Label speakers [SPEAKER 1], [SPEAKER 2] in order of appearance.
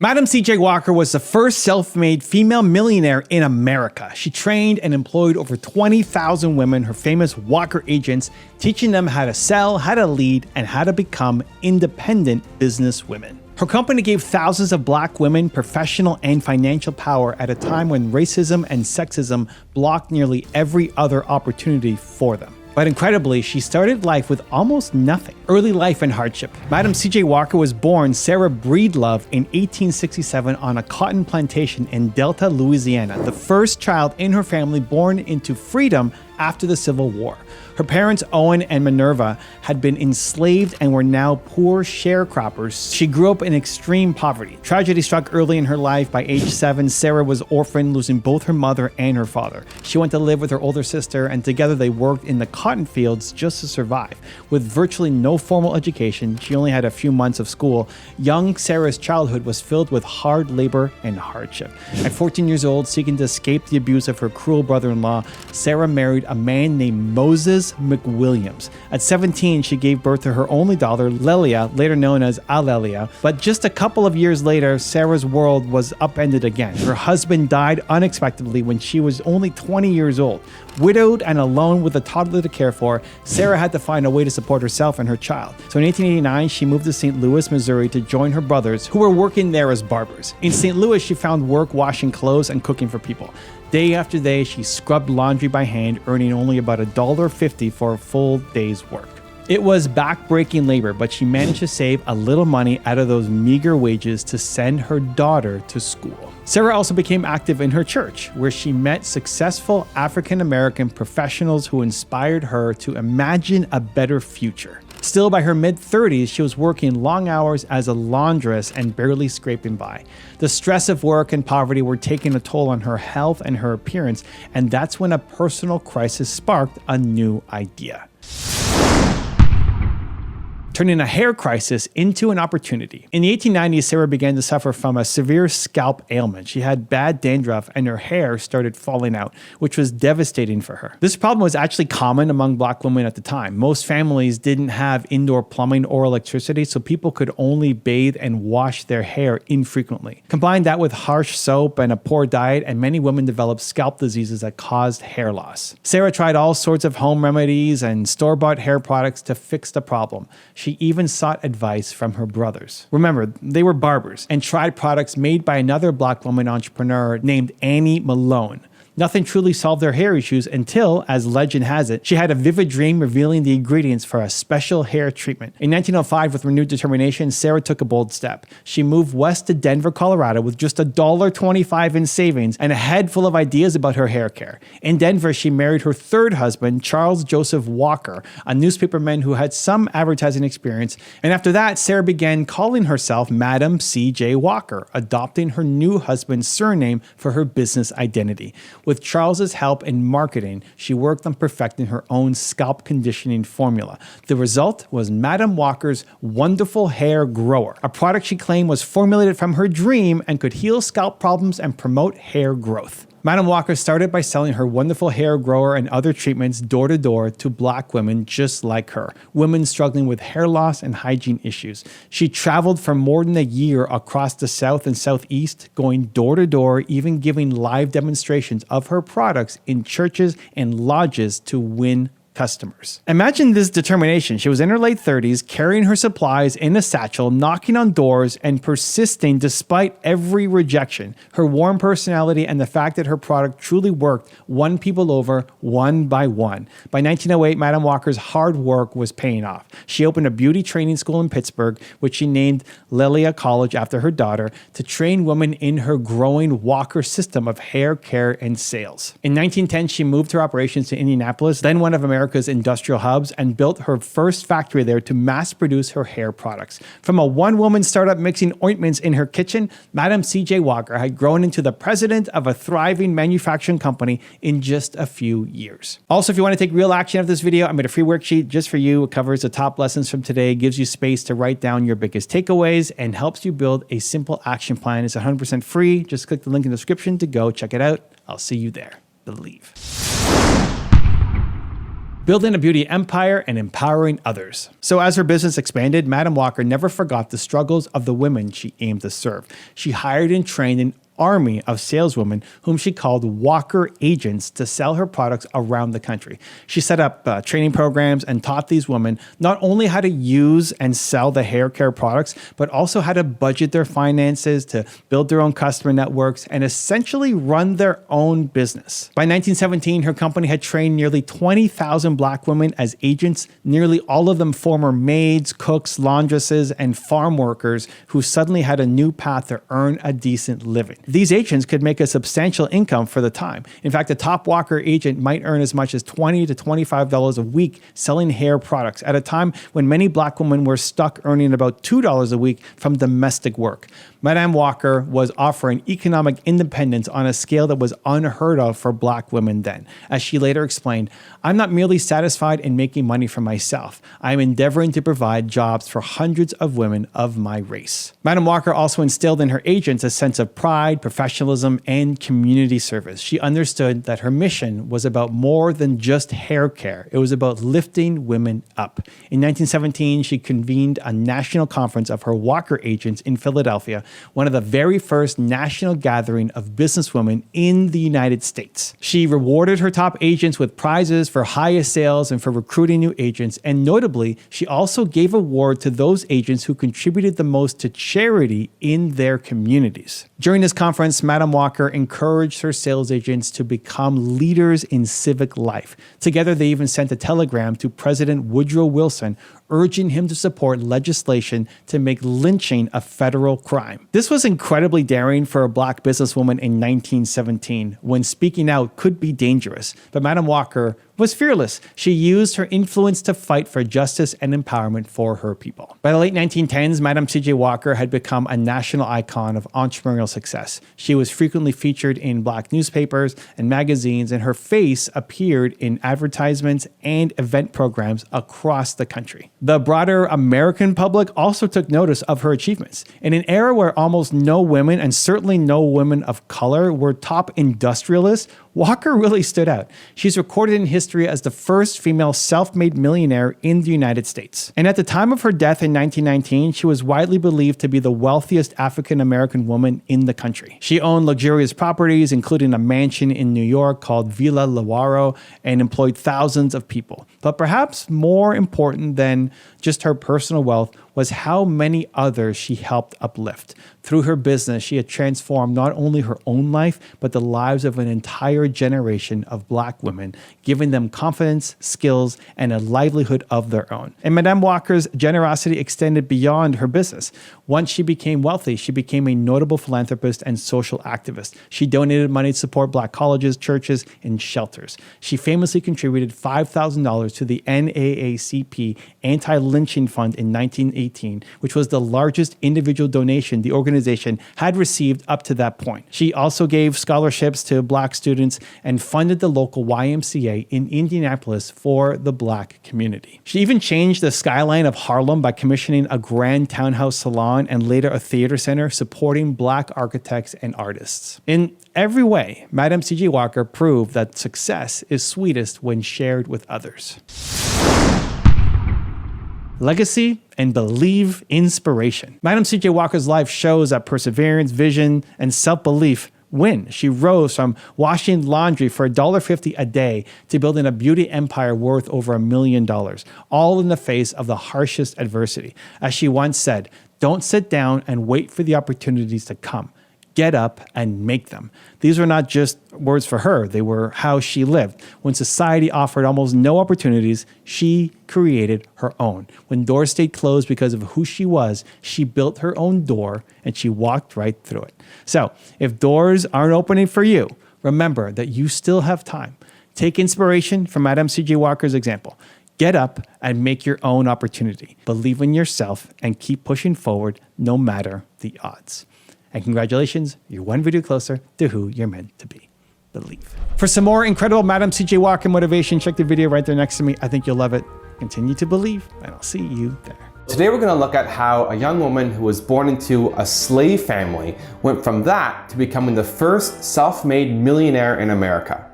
[SPEAKER 1] Madam C.J. Walker was the first self-made female millionaire in America. She trained and employed over 20,000 women, her famous Walker agents, teaching them how to sell, how to lead, and how to become independent business women. Her company gave thousands of black women professional and financial power at a time when racism and sexism blocked nearly every other opportunity for them. But incredibly, she started life with almost nothing. Early life and hardship. Madam C.J. Walker was born Sarah Breedlove in 1867 on a cotton plantation in Delta, Louisiana, the first child in her family born into freedom after the Civil War. Her parents, Owen and Minerva, had been enslaved and were now poor sharecroppers. She grew up in extreme poverty. Tragedy struck early in her life. By age 7, Sarah was orphaned, losing both her mother and her father. She went to live with her older sister, and together they worked in the cotton fields just to survive. With virtually no formal education, she only had a few months of school. Young Sarah's childhood was filled with hard labor and hardship. At 14 years old, seeking to escape the abuse of her cruel brother-in-law, Sarah married a man named Moses McWilliams. At 17, she gave birth to her only daughter, Lelia, later known as Lelia. But just a couple of years later, Sarah's world was upended again. Her husband died unexpectedly when she was only 20 years old. Widowed and alone with a toddler to care for, Sarah had to find a way to support herself and her child. So in 1889, she moved to St. Louis, Missouri to join her brothers, who were working there as barbers. In St. Louis, she found work washing clothes and cooking for people. Day after day, she scrubbed laundry by hand, earning only about $1.50 for a full day's work. It was back-breaking labor, but she managed to save a little money out of those meager wages to send her daughter to school. Sarah also became active in her church, where she met successful African-American professionals who inspired her to imagine a better future. Still, by her mid-30s, she was working long hours as a laundress and barely scraping by. The stress of work and poverty were taking a toll on her health and her appearance, and that's when a personal crisis sparked a new idea. Turning a hair crisis into an opportunity. In the 1890s, Sarah began to suffer from a severe scalp ailment. She had bad dandruff and her hair started falling out, which was devastating for her. This problem was actually common among black women at the time. Most families didn't have indoor plumbing or electricity, so people could only bathe and wash their hair infrequently. Combine that with harsh soap and a poor diet, and many women developed scalp diseases that caused hair loss. Sarah tried all sorts of home remedies and store-bought hair products to fix the problem. She even sought advice from her brothers. Remember, they were barbers and tried products made by another black woman entrepreneur named Annie Malone. Nothing truly solved their hair issues until, as legend has it, she had a vivid dream revealing the ingredients for a special hair treatment. In 1905, with renewed determination, Sarah took a bold step. She moved west to Denver, Colorado with just $1.25 in savings and a head full of ideas about her hair care. In Denver, she married her third husband, Charles Joseph Walker, a newspaperman who had some advertising experience. And after that, Sarah began calling herself Madam C.J. Walker, adopting her new husband's surname for her business identity. With Charles's help in marketing, she worked on perfecting her own scalp conditioning formula. The result was Madam Walker's Wonderful Hair Grower, a product she claimed was formulated from her dream and could heal scalp problems and promote hair growth. Madam Walker started by selling her Wonderful Hair Grower and other treatments door-to-door to black women just like her, women struggling with hair loss and hygiene issues. She traveled for more than a year across the South and Southeast, going door-to-door, even giving live demonstrations of her products in churches and lodges to win customers. Imagine this determination. She was in her late 30s, carrying her supplies in a satchel, knocking on doors, and persisting despite every rejection. Her warm personality and the fact that her product truly worked won people over one by one. By 1908, Madam Walker's hard work was paying off. She opened a beauty training school in Pittsburgh, which she named Lelia College after her daughter, to train women in her growing Walker system of hair care and sales. In 1910, she moved her operations to Indianapolis, then one of America's industrial hubs, and built her first factory there to mass produce her hair products. From a one-woman startup mixing ointments in her kitchen, Madam C.J. Walker had grown into the president of a thriving manufacturing company in just a few years. Also, if you want to take real action out of this video, I made a free worksheet just for you. It covers the top lessons from today, gives you space to write down your biggest takeaways, and helps you build a simple action plan. It's 100% free. Just click the link in the description to go check it out. I'll see you there. Believe. building a beauty empire and empowering others. So as her business expanded, Madam Walker never forgot the struggles of the women she aimed to serve. She hired and trained an army of saleswomen whom she called Walker agents to sell her products around the country. She set up training programs and taught these women not only how to use and sell the hair care products, but also how to budget their finances, to build their own customer networks, and essentially run their own business. By 1917, her company had trained nearly 20,000 Black women as agents, nearly all of them former maids, cooks, laundresses, and farm workers who suddenly had a new path to earn a decent living. These agents could make a substantial income for the time. In fact, a top Walker agent might earn as much as $20 to $25 a week selling hair products at a time when many Black women were stuck earning about $2 a week from domestic work. Madame Walker was offering economic independence on a scale that was unheard of for Black women then. As she later explained, "I'm not merely satisfied in making money for myself. I am endeavoring to provide jobs for hundreds of women of my race." Madame Walker also instilled in her agents a sense of pride, professionalism, and community service. She understood that her mission was about more than just hair care. It was about lifting women up. In 1917, she convened a national conference of her Walker agents in Philadelphia, one of the very first national gathering of businesswomen in the United States. She rewarded her top agents with prizes for highest sales and for recruiting new agents, and notably, she also gave award to those agents who contributed the most to charity in their communities. During this conference, Madame Walker encouraged her sales agents to become leaders in civic life. Together, they even sent a telegram to President Woodrow Wilson urging him to support legislation to make lynching a federal crime. This was incredibly daring for a Black businesswoman in 1917, when speaking out could be dangerous. But Madame Walker was fearless. She used her influence to fight for justice and empowerment for her people. By the late 1910s, Madame C.J. Walker had become a national icon of entrepreneurial success. She was frequently featured in Black newspapers and magazines, and her face appeared in advertisements and event programs across the country. The broader American public also took notice of her achievements. In an era where almost no women, and certainly no women of color, were top industrialists, Walker really stood out. She's recorded in history as the first female self-made millionaire in the United States. And at the time of her death in 1919, she was widely believed to be the wealthiest African-American woman in the country. She owned luxurious properties, including a mansion in New York called Villa Lawaro, and employed thousands of people. But perhaps more important than just her personal wealth was how many others she helped uplift. Through her business, she had transformed not only her own life, but the lives of an entire generation of Black women, giving them confidence, skills, and a livelihood of their own. And Madame Walker's generosity extended beyond her business. Once she became wealthy, she became a notable philanthropist and social activist. She donated money to support Black colleges, churches, and shelters. She famously contributed $5,000 to the NAACP Anti-Lynching Fund in 1918, which was the largest individual donation the organization had received up to that point. She also gave scholarships to Black students and funded the local YMCA in Indianapolis for the Black community. She even changed the skyline of Harlem by commissioning a grand townhouse salon and later a theater center supporting Black architects and artists. In every way, Madame C.J. Walker proved that success is sweetest when shared with others. Legacy and believe inspiration. Madame C.J. Walker's life shows that perseverance, vision, and self-belief win. She rose from washing laundry for $1.50 a day to building a beauty empire worth over $1 million, all in the face of the harshest adversity. As she once said, "Don't sit down and wait for the opportunities to come. Get up and make them." These were not just words for her, they were how she lived. When society offered almost no opportunities, she created her own. When doors stayed closed because of who she was, she built her own door and she walked right through it. So, if doors aren't opening for you, remember that you still have time. Take inspiration from Madame C.J. Walker's example. Get up and make your own opportunity. Believe in yourself and keep pushing forward no matter the odds. And congratulations, you're one video closer to who you're meant to be. Believe. For some more incredible Madame C.J. Walker motivation, check the video right there next to me. I think you'll love it. Continue to believe, and I'll see you there.
[SPEAKER 2] Today we're going to look at how a young woman who was born into a slave family went from that to becoming the first self-made millionaire in America.